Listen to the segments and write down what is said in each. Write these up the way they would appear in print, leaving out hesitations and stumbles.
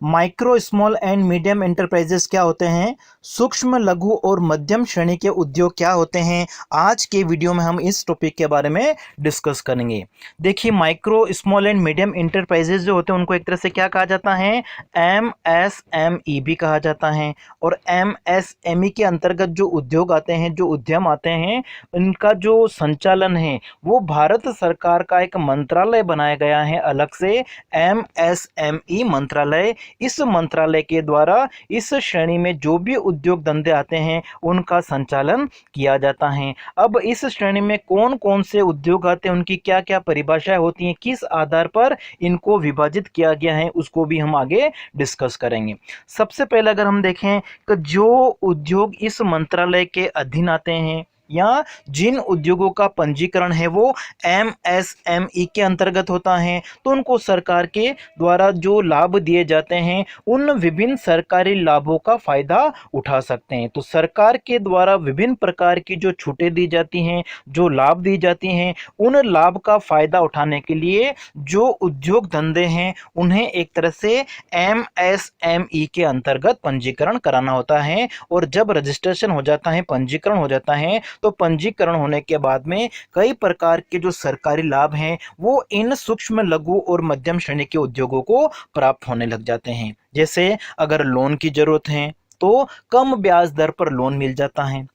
Micro small and medium enterprises क्या होते हैं, सूक्ष्म लघु और मध्यम श्रेणी के उद्योग क्या होते हैं, आज के वीडियो में हम इस टॉपिक के बारे में डिस्कस करेंगे। देखिए, micro small and medium enterprises जो होते हैं उनको एक तरह से क्या कहा जाता है, एमएसएमई भी कहा जाता है। और एमएसएमई के अंतर्गत जो उद्योग आते हैं, जो उद्यम आते हैं, इनका जो संचालन है वो भारत सरकार का एक मंत्रालय बनाया गया है अलग से, एमएसएमई मंत्रालय। इस मंत्रालय के द्वारा इस श्रेणी में जो भी उद्योग धंधे आते हैं उनका संचालन किया जाता है। अब इस श्रेणी में कौन कौन से उद्योग आते हैं, उनकी क्या क्या परिभाषाएं होती हैं, किस आधार पर इनको विभाजित किया गया है, उसको भी हम आगे डिस्कस करेंगे। सबसे पहले अगर हम देखें कि जो उद्योग इस मंत्रालय के अधीन आते हैं या जिन उद्योगों का पंजीकरण है वो एमएसएमई के अंतर्गत होता है, तो उनको सरकार के द्वारा जो लाभ दिए जाते हैं उन विभिन्न सरकारी लाभों का फायदा उठा सकते हैं। तो सरकार के द्वारा विभिन्न प्रकार की जो छूटें दी जाती हैं, जो लाभ दी जाती हैं, उन लाभ का फायदा उठाने के लिए जो उद्योग धंधे हैं उन्हें एक तरह से एमएसएमई के अंतर्गत पंजीकरण कराना होता है। और जब रजिस्ट्रेशन हो जाता है, पंजीकरण हो जाता है, तो पंजीकरण होने के बाद में कई प्रकार के जो सरकारी लाभ हैं वो इन सूक्ष्म लघु और मध्यम श्रेणी के उद्योगों को प्राप्त होने लग जाते हैं। जैसे अगर लोन की जरूरत है तो कम ब्याज दर पर लोन मिल जाता है।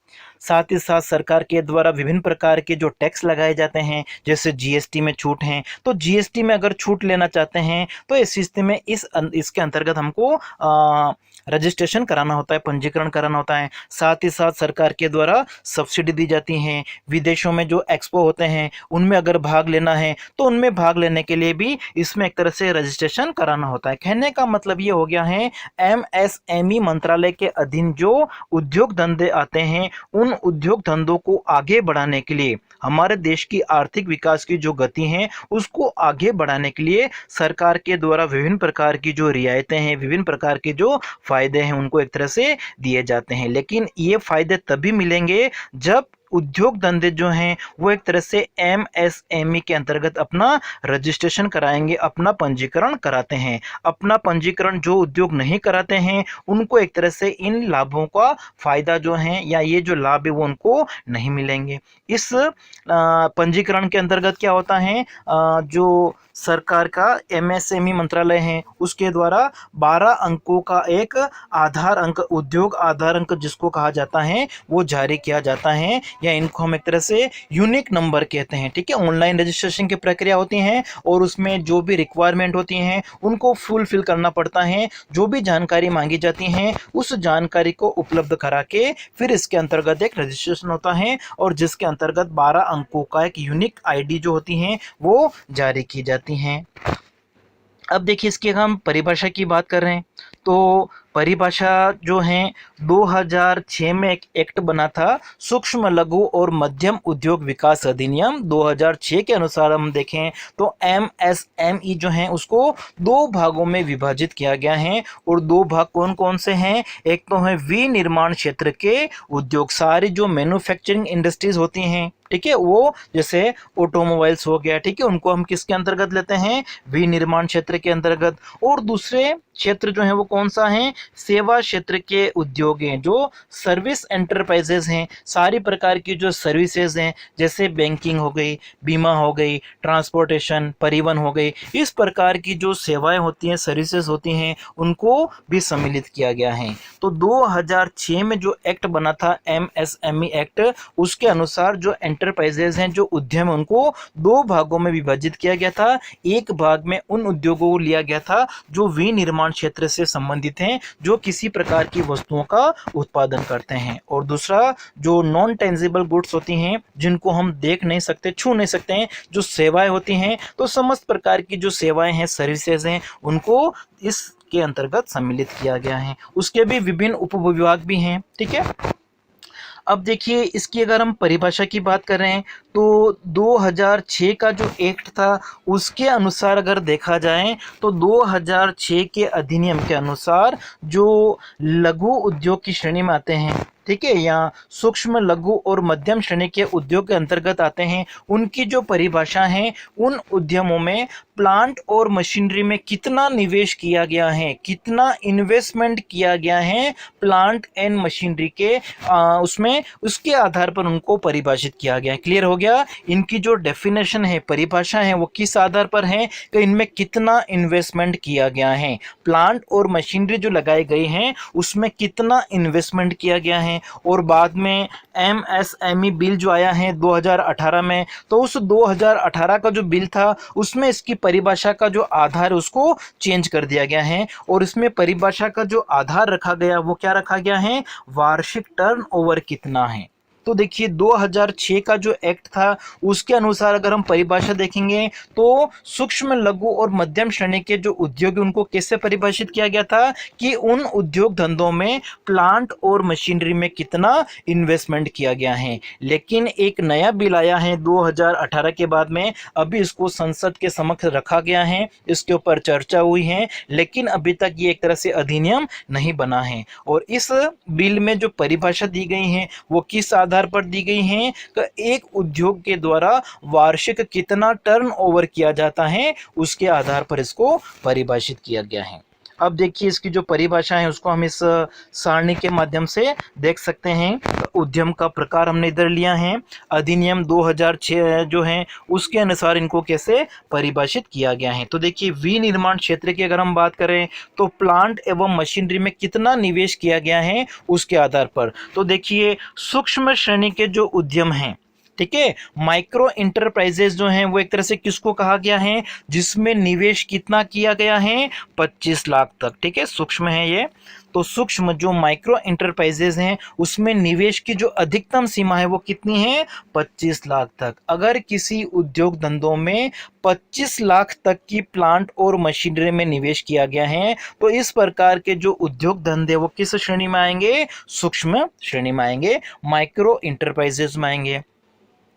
साथ ही साथ सरकार के द्वारा विभिन्न प्रकार के जो टैक्स लगाए जाते हैं, जैसे जीएसटी में छूट हैं, तो जीएसटी में अगर छूट लेना चाहते हैं तो इस स्थिति में इसके अंतर्गत हमको रजिस्ट्रेशन कराना होता है, पंजीकरण कराना होता है। साथ ही साथ सरकार के द्वारा सब्सिडी दी जाती हैं। विदेशों में जो एक्सपो होते हैं उनमें अगर भाग लेना है तो उनमें भाग लेने के लिए भी इसमें एक तरह से रजिस्ट्रेशन कराना होता है। कहने का मतलब ये हो गया है, एमएसएमई मंत्रालय के अधीन जो उद्योग धंधे आते हैं उन उद्योग धंधों को आगे बढ़ाने के लिए, हमारे देश की आर्थिक विकास की जो गति है उसको आगे बढ़ाने के लिए सरकार के द्वारा विभिन्न प्रकार की जो रियायतें हैं, विभिन्न प्रकार के जो फायदे हैं उनको एक तरह से दिए जाते हैं। लेकिन ये फायदे तभी मिलेंगे जब उद्योग धंधे जो हैं वो एक तरह से एमएसएमई के अंतर्गत अपना रजिस्ट्रेशन कराएंगे, अपना पंजीकरण कराते हैं। अपना पंजीकरण जो उद्योग नहीं कराते हैं उनको एक तरह से इन लाभों का फायदा जो है या ये जो लाभ है वो उनको नहीं मिलेंगे। इस पंजीकरण के अंतर्गत क्या होता है, जो सरकार का एमएसएमई मंत्रालय है उसके द्वारा 12 अंकों का एक आधार अंक, उद्योग आधार अंक जिसको कहा जाता है, वो जारी किया जाता है, या इनको हम एक तरह से यूनिक नंबर कहते हैं। ठीक है, ऑनलाइन रजिस्ट्रेशन की प्रक्रिया होती है और उसमें जो भी रिक्वायरमेंट होती हैं उनको फुलफिल करना पड़ता है। जो भी जानकारी मांगी जाती है उस जानकारी को उपलब्ध करा के फिर इसके अंतर्गत एक रजिस्ट्रेशन होता है और जिसके अंतर्गत 12 अंकों का एक यूनिक आईडी जो होती है वो जारी की जाती हैं। अब देखिए, इसकी अगर हम परिभाषा की बात कर रहे हैं तो परिभाषा जो है 2006 में एक एक्ट बना था, सूक्ष्म लघु और मध्यम उद्योग विकास अधिनियम 2006 के अनुसार हम देखें तो एमएसएमई जो है उसको 2 भागों में विभाजित किया गया है। और 2 भाग कौन कौन से हैं, एक तो है विनिर्माण क्षेत्र के उद्योग, सारी जो मैन्युफैक्चरिंग इंडस्ट्रीज होती हैं, ठीक है, वो जैसे ऑटोमोबाइल्स हो गया, ठीक है, उनको हम किसके अंतर्गत लेते हैं, विनिर्माण क्षेत्र के अंतर्गत। और दूसरे क्षेत्र जो है वो कौन सा है, सेवा क्षेत्र के उद्योग हैं, जो सर्विस एंटरप्राइजेज हैं, सारी प्रकार की जो सर्विसेज हैं, जैसे बैंकिंग हो गई, बीमा हो गई, ट्रांसपोर्टेशन, परिवहन हो गई, इस प्रकार की जो सेवाएं होती हैं, सर्विसेज होती हैं, उनको भी सम्मिलित किया गया है। तो 2006 में जो एक्ट बना था एमएसएमई एक्ट, उसके अनुसार जो एंटरप्राइजेज हैं, जो उद्यम है, उनको 2 भागों में विभाजित किया गया था। एक भाग में उन उद्योगों को लिया गया था जो विनिर्माण क्षेत्र से संबंधित हैं, जो किसी प्रकार की वस्तुओं का उत्पादन करते हैं। और दूसरा जो नॉन टेंजिबल गुड्स होती हैं, जिनको हम देख नहीं सकते, छू नहीं सकते हैं, जो सेवाएं होती हैं, तो समस्त प्रकार की जो सेवाएं हैं, सर्विसेज हैं, उनको इसके अंतर्गत सम्मिलित किया गया है। उसके भी विभिन्न उपविभाग भी हैं। ठीक है, अब देखिए, इसकी अगर हम परिभाषा की बात कर रहे हैं तो 2006 का जो एक्ट था उसके अनुसार अगर देखा जाए तो 2006 के अधिनियम के अनुसार जो लघु उद्योग की श्रेणी में आते हैं, ठीक है, या सूक्ष्म लघु और मध्यम श्रेणी के उद्योग के अंतर्गत आते हैं, उनकी जो परिभाषा है, उन उद्यमों में प्लांट और मशीनरी में कितना निवेश किया गया है, कितना इन्वेस्टमेंट किया गया है प्लांट एंड मशीनरी के उसमें, उसके आधार पर उनको परिभाषित किया गया है। क्लियर हो गया। इनकी जो डेफिनेशन है, परिभाषा है, वो किस आधार पर है कि इनमें कितना इन्वेस्टमेंट किया गया है, प्लांट और मशीनरी जो लगाई गई हैं उसमें कितना इन्वेस्टमेंट किया गया है। और बाद में एमएसएमई बिल जो आया है 2018 में, तो उस 2018 का जो बिल था उसमें इसकी परिभाषा का जो आधार उसको चेंज कर दिया गया है, और इसमें परिभाषा का जो आधार रखा गया वो क्या रखा गया है, वार्षिक टर्नओवर कितना है। तो देखिए 2006 का जो एक्ट था उसके अनुसार अगर हम परिभाषा देखेंगे तो सूक्ष्म लघु और मध्यम श्रेणी के जो उद्योग उनको कैसे परिभाषित किया गया था कि उन उद्योग धंधों में प्लांट और मशीनरी में कितना इन्वेस्टमेंट किया गया है। लेकिन एक नया बिल आया है 2018 के बाद में, अभी इसको संसद के समक्ष रखा गया है, इसके ऊपर चर्चा हुई है, लेकिन अभी तक ये एक तरह से अधिनियम नहीं बना है। और इस बिल में जो परिभाषा दी गई है वो किस आधार पर दी गई हैं कि एक उद्योग के द्वारा वार्षिक कितना टर्नओवर किया जाता है, उसके आधार पर इसको परिभाषित किया गया है। अब देखिए इसकी जो परिभाषा है उसको हम इस सारणी के माध्यम से देख सकते हैं। उद्यम का प्रकार हमने इधर लिया है, अधिनियम 2006 जो है उसके अनुसार इनको कैसे परिभाषित किया गया है। तो देखिए विनिर्माण क्षेत्र की अगर हम बात करें तो प्लांट एवं मशीनरी में कितना निवेश किया गया है उसके आधार पर। तो देखिए सूक्ष्म श्रेणी के जो उद्यम हैं, ठीक है, माइक्रो इंटरप्राइजेज जो हैं वो एक तरह से किसको कहा गया है, जिसमें निवेश कितना किया गया है, 25 लाख तक। ठीक है, सूक्ष्म है ये। तो सूक्ष्म जो माइक्रो इंटरप्राइजेज हैं उसमें निवेश की जो अधिकतम सीमा है वो कितनी है, 25 लाख तक। अगर किसी उद्योग धंधों में 25 लाख तक की प्लांट और मशीनरी में निवेश किया गया है तो इस प्रकार के जो उद्योग धंधे वो किस श्रेणी में आएंगे, सूक्ष्म श्रेणी में आएंगे, माइक्रो इंटरप्राइजेज में आएंगे।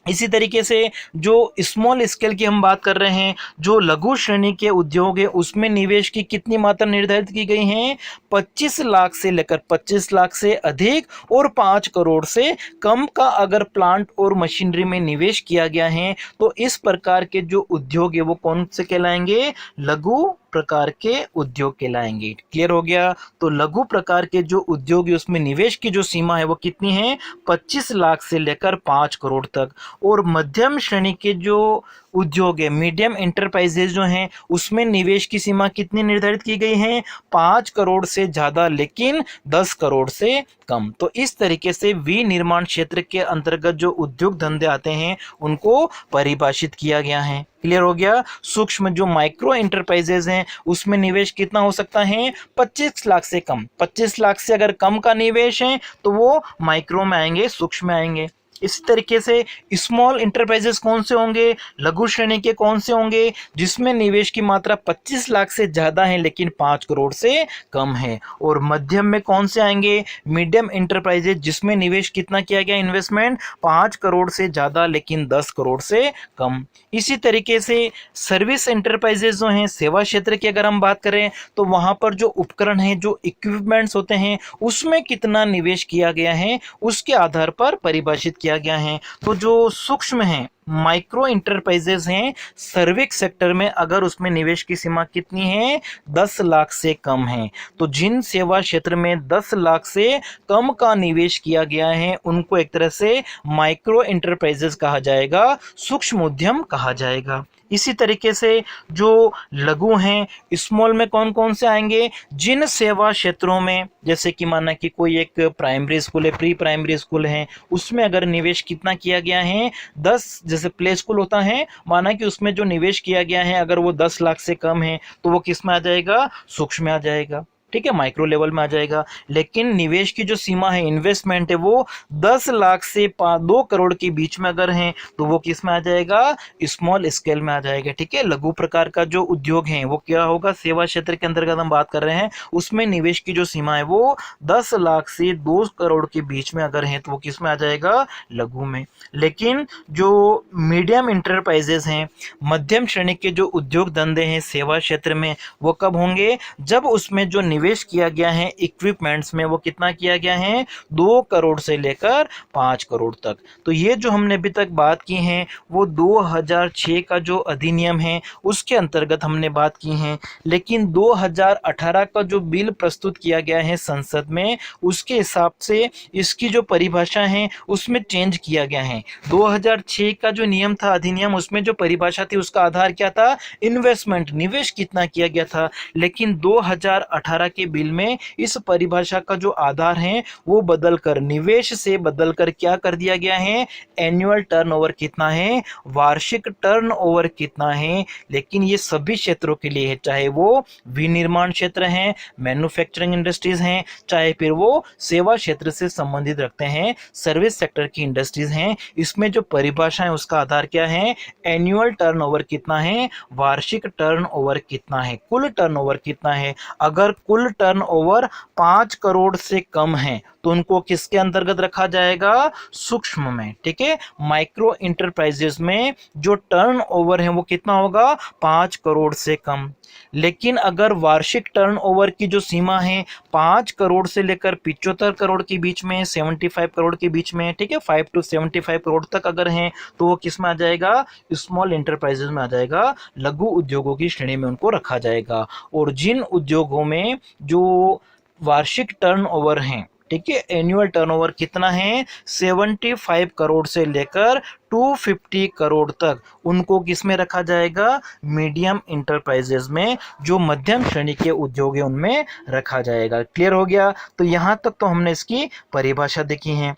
इसी तरीके से जो स्मॉल स्केल की हम बात कर रहे हैं, जो लघु श्रेणी के उद्योग है उसमें निवेश की कितनी मात्रा निर्धारित की गई है, 25 लाख से लेकर 25 लाख से अधिक और 5 करोड़ से कम का अगर प्लांट और मशीनरी में निवेश किया गया है तो इस प्रकार के जो उद्योग है वो कौन से कहलाएंगे, लघु प्रकार के उद्योग कहलाएंगे। क्लियर हो गया। तो लघु प्रकार के जो उद्योग है उसमें निवेश की जो सीमा है वो कितनी है, 25 लाख से लेकर 5 करोड़ तक। और मध्यम श्रेणी के जो उद्योग है, मीडियम एंटरप्राइजेज जो हैं उसमें निवेश की सीमा कितनी निर्धारित की गई है, 5 करोड़ से ज़्यादा लेकिन 10 करोड़ से कम। तो इस तरीके से विनिर्माण क्षेत्र के अंतर्गत जो उद्योग धंधे आते हैं उनको परिभाषित किया गया है। क्लियर हो गया। सूक्ष्म जो माइक्रो एंटरप्राइजेज हैं उसमें निवेश कितना हो सकता है, 25 लाख से कम। 25 लाख से अगर कम का निवेश है तो वो माइक्रो में आएंगे, सूक्ष्म में आएंगे। इसी तरीके से स्मॉल इंटरप्राइजेस कौन से होंगे, लघु श्रेणी के कौन से होंगे, जिसमें निवेश की मात्रा 25 लाख से ज़्यादा है लेकिन 5 करोड़ से कम है। और मध्यम में कौन से आएंगे, मीडियम इंटरप्राइजेज, जिसमें निवेश कितना किया गया, इन्वेस्टमेंट 5 करोड़ से ज़्यादा लेकिन 10 करोड़ से कम। इसी तरीके से सर्विस इंटरप्राइजेज जो हैं, सेवा क्षेत्र की अगर हम बात करें तो वहाँ पर जो उपकरण हैं, जो इक्विपमेंट्स होते हैं उसमें कितना निवेश किया गया है उसके आधार पर परिभाषित किया गया है। तो जो सूक्ष्म हैं, माइक्रो इंटरप्राइजेज हैं सर्विस सेक्टर में, अगर उसमें निवेश की सीमा कितनी है, 10 लाख से कम है। तो जिन सेवा क्षेत्र में 10 लाख से कम का निवेश किया गया है उनको एक तरह से माइक्रो इंटरप्राइजेज कहा जाएगा, सूक्ष्म उद्यम कहा जाएगा। इसी तरीके से जो लघु हैं, स्मॉल में कौन कौन से आएंगे, जिन सेवा क्षेत्रों में, जैसे कि माना कि कोई एक प्राइमरी स्कूल है, प्री प्राइमरी स्कूल है, उसमें अगर निवेश कितना किया गया है, 10, जैसे प्ले स्कूल होता है, माना कि उसमें जो निवेश किया गया है अगर वो 10 लाख से कम है तो वो किस में आ जाएगा, सूक्ष्म में आ जाएगा। ठीक है, माइक्रो लेवल में आ जाएगा। लेकिन निवेश की जो सीमा है, इन्वेस्टमेंट है, वो 10 लाख से 2 करोड़ के बीच में अगर है तो वो किस में आ जाएगा, स्मॉल स्केल में आ जाएगा। ठीक है, लघु प्रकार का जो उद्योग है वो क्या होगा, सेवा क्षेत्र के अंतर्गत हम बात कर रहे हैं, उसमें निवेश की जो सीमा है वो 10 लाख से 2 करोड़ के बीच में अगर है तो वो किस में आ जाएगा, लघु में। लेकिन जो मीडियम इंटरप्राइजेस हैं, मध्यम श्रेणी के जो उद्योग धंधे हैं सेवा क्षेत्र में, वो कब होंगे, जब उसमें जो निवेश निवेश किया गया है इक्विपमेंट्स में वो कितना किया गया है, 2 करोड़ से लेकर 5 करोड़ तक। तो ये जो हमने अभी तक बात की है वो 2006 का जो अधिनियम है उसके अंतर्गत हमने बात की है। लेकिन 2018 का जो बिल प्रस्तुत किया गया है संसद में, उसके हिसाब से इसकी जो परिभाषा है उसमें चेंज किया गया है। 2006 का जो नियम था, अधिनियम, उसमें जो परिभाषा थी उसका आधार क्या था, इन्वेस्टमेंट, निवेश कितना किया गया था। लेकिन 2018 के बिल में इस परिभाषा का जो आधार है वो बदलकर, निवेश से बदलकर क्या कर दिया गया है, एनुअल टर्नओवर कितना है, वार्षिक टर्नओवर कितना है। लेकिन ये सभी क्षेत्रों के लिए है, चाहे वो विनिर्माण क्षेत्र है, मैन्युफैक्चरिंग इंडस्ट्रीज हैं, चाहे फिर वो सेवा क्षेत्र से संबंधित रखते हैं, सर्विस सेक्टर की इंडस्ट्रीज हैं। इसमें जो परिभाषा है उसका आधार क्या है, एनुअल टर्नओवर कितना है, वार्षिक टर्नओवर कितना है, कुल टर्नओवर कितना है। अगर कुल टर्नओवर 5 करोड़ से कम है तो उनको किसके अंतर्गत रखा जाएगा, सूक्ष्म में। ठीक है, माइक्रो इंटरप्राइजेस में जो टर्नओवर है वो कितना होगा, 5 करोड़ से कम। लेकिन अगर वार्षिक टर्नओवर की जो सीमा है 5 करोड़ से लेकर 75 करोड़ के बीच में, 75 करोड़ के बीच में, ठीक है, 5 to 75 करोड़ तक अगर है तो वो किस में आ जाएगा, स्मॉल इंटरप्राइजेस में आ जाएगा, लघु उद्योगों की श्रेणी में उनको रखा जाएगा। और जिन उद्योगों में जो वार्षिक टर्नओवर हैं, ठीक है, एनुअल टर्नओवर कितना है, 75 करोड़ से लेकर 250 करोड़ तक, उनको किस में रखा जाएगा, मीडियम इंटरप्राइजेस में, जो मध्यम श्रेणी के उद्योग है उनमें रखा जाएगा। क्लियर हो गया। तो यहाँ तक तो हमने इसकी परिभाषा देखी है।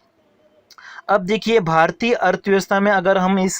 अब देखिए भारतीय अर्थव्यवस्था में अगर हम इस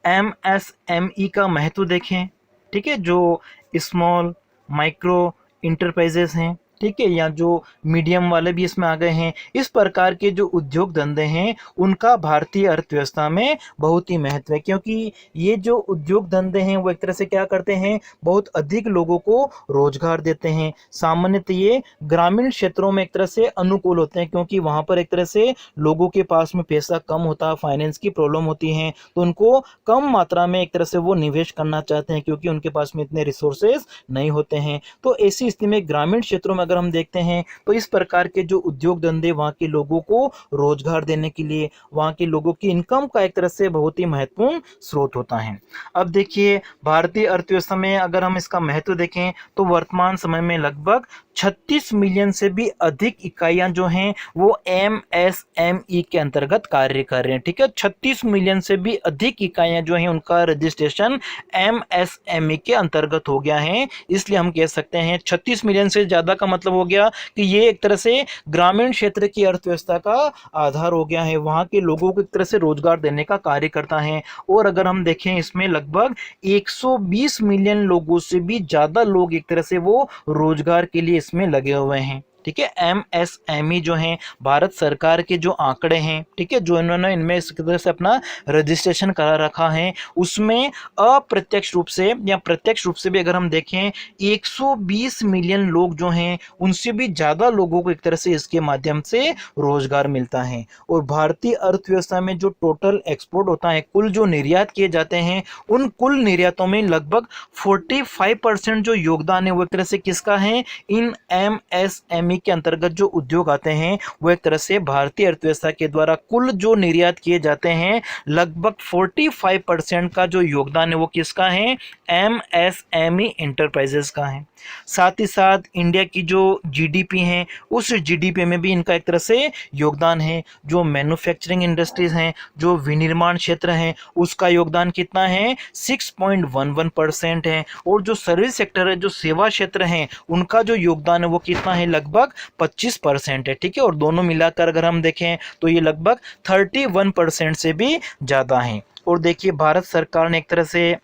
MSME का महत्व देखें, ठीक है, जो स्मॉल माइक्रो इंटरप्राइजेस हैं, ठीक है, या जो मीडियम वाले भी इसमें आ गए हैं, इस प्रकार के जो उद्योग धंधे हैं उनका भारतीय अर्थव्यवस्था में बहुत ही महत्व है। क्योंकि ये जो उद्योग धंधे हैं वो एक तरह से क्या करते हैं, बहुत अधिक लोगों को रोजगार देते हैं। सामान्यतः ये ग्रामीण क्षेत्रों में एक तरह से अनुकूल होते हैं, क्योंकि वहाँ पर एक तरह से लोगों के पास में पैसा कम होता है, फाइनेंस की प्रॉब्लम होती है, तो उनको कम मात्रा में एक तरह से वो निवेश करना चाहते हैं, क्योंकि उनके पास में इतने रिसोर्सेज नहीं होते हैं। तो ऐसी स्थिति में ग्रामीण क्षेत्रों में अगर हम देखते हैं तो इस प्रकार के जो उद्योग धंधे वहां के लोगों को रोजगार देने के लिए, वहां के लोगों की इनकम का एक तरह से बहुत ही महत्वपूर्ण स्रोत होता है। अब देखिए भारतीय अर्थव्यवस्था में अगर हम इसका महत्व देखें तो वर्तमान समय में लगभग 36 मिलियन से भी अधिक इकाइयां जो हैं वो MSME के अंतर्गत कार्य कर रहे हैं। ठीक है, 36 मिलियन से भी अधिक इकाइयां जो हैं उनका रजिस्ट्रेशन MSME के अंतर्गत हो गया है। इसलिए हम कह सकते हैं 36 मिलियन से ज्यादा का मतलब हो गया कि ये एक तरह से ग्रामीण क्षेत्र की अर्थव्यवस्था का आधार हो गया है, वहां के लोगों को एक तरह से रोजगार देने का कार्य करता है। और अगर हम देखें इसमें लगभग 120 मिलियन लोगों से भी ज्यादा लोग एक तरह से वो रोजगार के लिए इसमें लगे हुए हैं। ठीक है, MSME जो हैं भारत सरकार के जो आंकड़े हैं, ठीक है, जो इन्होंने इनमें इस तरह से अपना रजिस्ट्रेशन करा रखा है, उसमें अप्रत्यक्ष रूप से या प्रत्यक्ष रूप से भी अगर हम देखें 120 मिलियन लोग जो हैं उनसे भी ज़्यादा लोगों को एक तरह से इसके माध्यम से रोजगार मिलता है। और भारतीय अर्थव्यवस्था में जो टोटल एक्सपोर्ट होता है, कुल जो निर्यात किए जाते हैं, उन कुल निर्यातों में लगभग 45% जो योगदान है वो एक तरह से किसका है, इन MSME के अंतर्गत जो उद्योग आते हैं वो एक तरह से भारतीय अर्थव्यवस्था के द्वारा कुल जो निर्यात किए जाते हैं लगभग 45% का जो योगदान है वो किसका है, MSME इंटरप्राइजेस का है। साथ ही साथ इंडिया की जो GDP है उस GDP में भी इनका एक तरह से योगदान है। जो मैन्युफैक्चरिंग इंडस्ट्रीज हैं, जो विनिर्माण क्षेत्र हैं, उसका योगदान कितना है, 6.11% है। और जो सर्विस सेक्टर है, जो सेवा क्षेत्र हैं, उनका जो योगदान है वो कितना है, लगभग 25% है। ठीक है, और दोनों मिलाकर अगर हम देखें तो ये लगभग 31% से भी ज़्यादा है। और देखिए भारत सरकार ने एक तरह से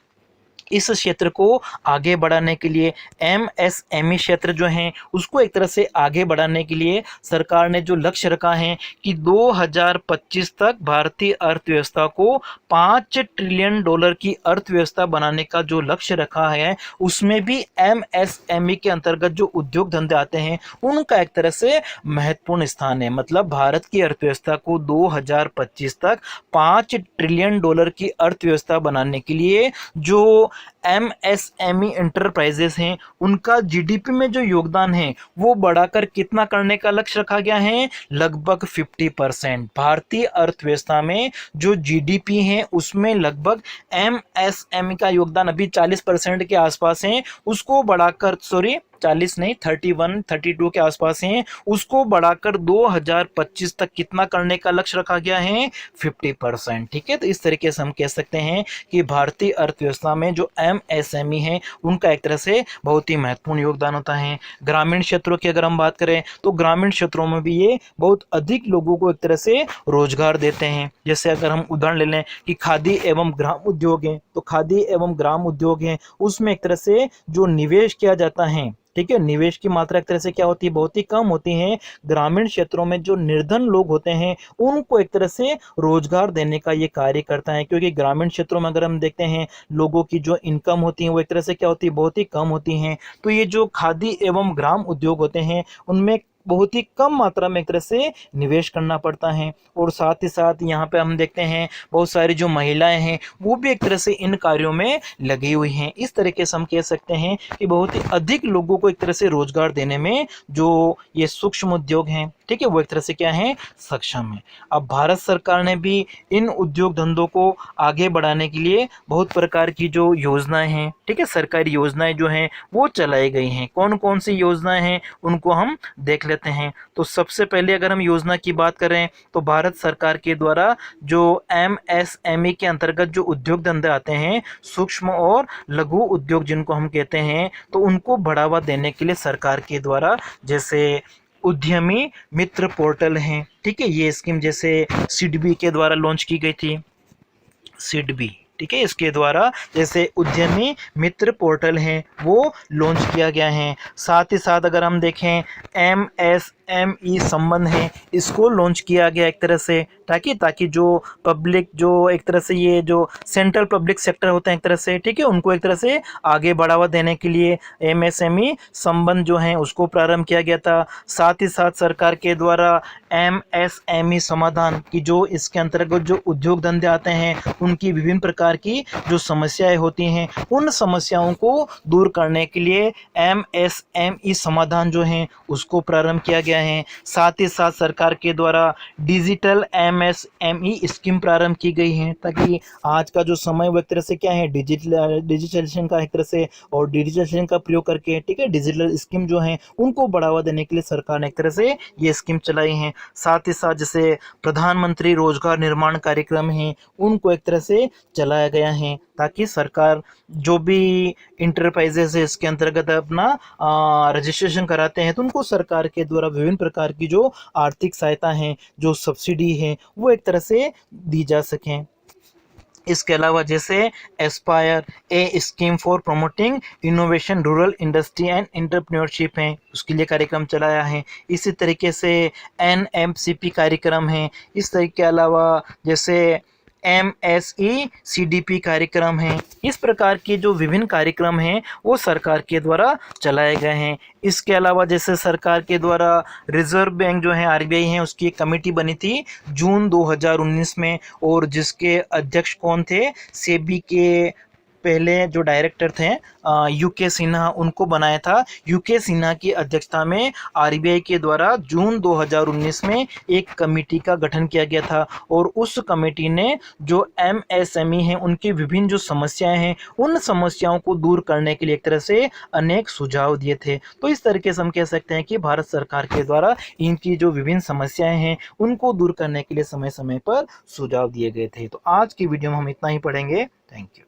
इस क्षेत्र को आगे बढ़ाने के लिए, MSME क्षेत्र जो हैं उसको एक तरह से आगे बढ़ाने के लिए सरकार ने जो लक्ष्य रखा है कि 2025 तक भारतीय अर्थव्यवस्था को $5 ट्रिलियन की अर्थव्यवस्था बनाने का जो लक्ष्य रखा है, उसमें भी MSME के अंतर्गत जो उद्योग धंधे आते हैं उनका एक तरह से महत्वपूर्ण स्थान है। मतलब भारत की अर्थव्यवस्था को 2025 तक $5 ट्रिलियन की अर्थव्यवस्था बनाने के लिए जो MSME एंटरप्राइजेस हैं उनका जीडीपी में जो योगदान है वो बढ़ाकर कितना करने का लक्ष्य रखा गया है, लगभग 50%। भारतीय अर्थव्यवस्था में जो जीडीपी है उसमें लगभग MSME का योगदान अभी 40% के आसपास है, उसको बढ़ाकर 40 नहीं 31 32 के आसपास हैं, उसको बढ़ाकर 2025 तक कितना करने का लक्ष्य रखा गया है, 50%। ठीक है, तो इस तरीके से हम कह सकते हैं कि भारतीय अर्थव्यवस्था में जो MSME है उनका एक तरह से बहुत ही महत्वपूर्ण योगदान होता है। ग्रामीण क्षेत्रों की अगर हम बात करें तो ग्रामीण क्षेत्रों में भी ये बहुत अधिक लोगों को एक तरह से रोजगार देते हैं। जैसे अगर हम उदाहरण ले लें कि खादी एवं ग्राम उद्योग है, तो खादी एवं ग्राम उद्योग है उसमें एक तरह से जो निवेश किया जाता है, ठीक है, निवेश की मात्रा एक तरह से क्या होती है, बहुत ही कम होती है। ग्रामीण क्षेत्रों में जो निर्धन लोग होते हैं उनको एक तरह से रोजगार देने का ये कार्य करता है, क्योंकि ग्रामीण क्षेत्रों में अगर हम देखते हैं लोगों की जो इनकम होती है वो एक तरह से क्या होती है, बहुत ही कम होती हैं। तो ये जो खादी एवं ग्राम उद्योग होते हैं उनमें बहुत ही कम मात्रा में एक तरह से निवेश करना पड़ता है। और साथ ही साथ यहाँ पे हम देखते हैं बहुत सारी जो महिलाएं हैं वो भी एक तरह से इन कार्यों में लगी हुई हैं। इस तरीके से हम कह सकते हैं कि बहुत ही अधिक लोगों को एक तरह से रोजगार देने में जो ये सूक्ष्म उद्योग हैं, ठीक है, वो एक तरह से क्या है, सक्षम है। अब भारत सरकार ने भी इन उद्योग धंधों को आगे बढ़ाने के लिए बहुत प्रकार की जो योजनाएं हैं, ठीक है, सरकारी योजनाएं जो हैं वो चलाई गई हैं। कौन कौन सी योजनाएं हैं उनको हम देख लेते हैं। तो सबसे पहले अगर हम योजना की बात करें तो भारत सरकार के द्वारा जो MSME के अंतर्गत जो उद्योग धंधे आते हैं, सूक्ष्म और लघु उद्योग जिनको हम कहते हैं, तो उनको बढ़ावा देने के लिए सरकार के द्वारा जैसे उद्यमी मित्र पोर्टल हैं, ठीक है, ये स्कीम जैसे सिडबी के द्वारा लॉन्च की गई थी, सिडबी, ठीक है, इसके द्वारा जैसे उद्यमी मित्र पोर्टल हैं वो लॉन्च किया गया है। साथ ही साथ अगर हम देखें MSME संबंध है इसको लॉन्च किया गया एक तरह से, ताकि जो पब्लिक जो एक तरह से ये जो सेंट्रल पब्लिक सेक्टर होते हैं एक तरह से, ठीक है, उनको एक तरह से आगे बढ़ावा देने के लिए MSME संबंध जो हैं उसको प्रारंभ किया गया था। साथ ही साथ सरकार के द्वारा MSME समाधान की जो इसके अंतर्गत जो उद्योग धंधे आते हैं उनकी विभिन्न प्रकार की जो समस्याएं होती हैं उन समस्याओं को दूर करने के लिए MSME समाधान जो हैं उसको प्रारंभ किया गया है। साथ ही साथ सरकार के द्वारा डिजिटल MSME स्कीम प्रारंभ की गई है, ताकि आज का जो समय वो एक तरह से क्या है, डिजिटलाइजेशन का एक तरह से, और डिजिटलाइजेशन का प्रयोग करके, ठीक है, डिजिटल स्कीम जो है उनको बढ़ावा देने के लिए सरकार ने एक तरह से ये स्कीम चलाई है। साथ ही साथ जैसे प्रधानमंत्री रोजगार निर्माण कार्यक्रम है उनको एक तरह से चलाया गया है, ताकि सरकार जो भी इंटरप्राइजेस है इसके अंतर्गत अपना रजिस्ट्रेशन कराते हैं तो उनको सरकार के द्वारा विभिन्न प्रकार की जो आर्थिक सहायता है, जो सब्सिडी है वो एक तरह से दी जा सकें। इसके अलावा जैसे Aspire A scheme for promoting innovation rural industry and entrepreneurship है, उसके लिए कार्यक्रम चलाया है। इसी तरीके से NMCP कार्यक्रम है। इस तरीके के अलावा जैसे MSE CDP कार्यक्रम है। इस प्रकार के जो विभिन्न कार्यक्रम हैं वो सरकार के द्वारा चलाए गए हैं। इसके अलावा जैसे सरकार के द्वारा रिजर्व बैंक जो है RBI है उसकी एक कमेटी बनी थी जून 2019 में, और जिसके अध्यक्ष कौन थे, सेबी के पहले जो डायरेक्टर थे UK सिन्हा, उनको बनाया था। UK सिन्हा की अध्यक्षता में RBI के द्वारा जून 2019 में एक कमेटी का गठन किया गया था, और उस कमेटी ने जो MSME हैं उनकी विभिन्न जो समस्याएं हैं उन समस्याओं को दूर करने के लिए एक तरह से अनेक सुझाव दिए थे। तो इस तरीके से हम कह सकते हैं कि भारत सरकार के द्वारा इनकी जो विभिन्न समस्याएं हैं उनको दूर करने के लिए समय समय पर सुझाव दिए गए थे। तो आज की वीडियो में हम इतना ही पढ़ेंगे। Thank you.